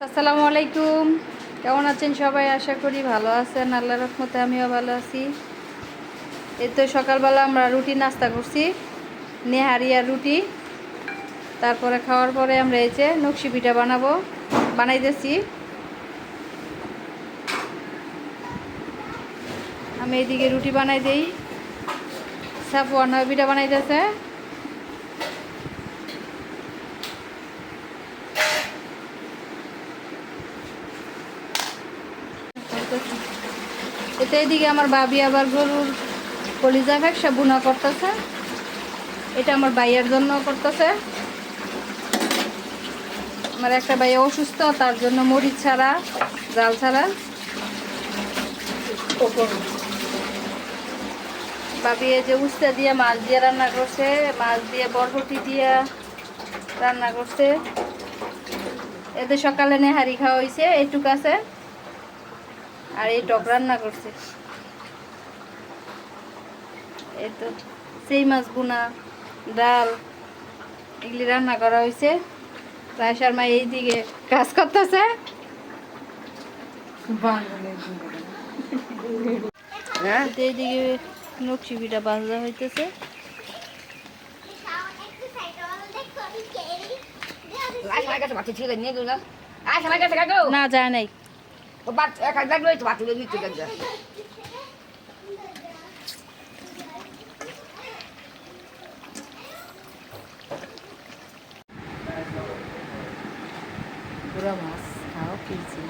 আসসালামু আলাইকুম। কেমন আছেন সবাই? আশা করি ভালো আছেন। আল্লাহর রহমতে আমিও ভালো আছি। এই তো সকালবেলা আমরা রুটি নাস্তা করছি, নেহারি আর রুটি। তারপরে খাওয়ার পরে আমরা এই যে নকশি পিঠা বানাইতেছি। আমি এইদিকে রুটি বানাই দিই, সাফওয়ান পিঠা বানাইতেছে। এতে এইদিকে আমার ভাবি আবার গরুর কলিজা ফ্যাকসা বুনা করতেছে। এটা আমার ভাইয়ের জন্য করতেছে। আমার একটা ভাই অসুস্থ, তার জন্য মরিচ ছাড়া, জাল ছাড়া। ভাবি এই যে উস্তা দিয়ে মাছ দিয়ে রান্না করছে, মাছ দিয়ে বরবটি দিয়ে রান্না করছে। এতে সকালে নেহারি খাওয়া হয়েছে, এইটুকু আছে। আর এই টক রান্না করছে। এই তো সেই মাছ বুনা, ডাল এগুলি রান্না করা হয়েছে। রায়সার মা এইদিকে কাজ করতেছে। এইদিকে নকশি পিঠা ভাজা হইতেছে। না যায় নাই। পুরা মাছ খাও খেয়েছি।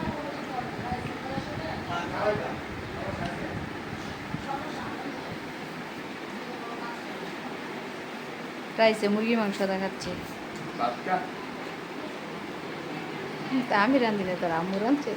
রাইসে মুরগি মাংস দেখাচ্ছে। আমি রান্ধি না, তোর আম্মু রাঁধছে।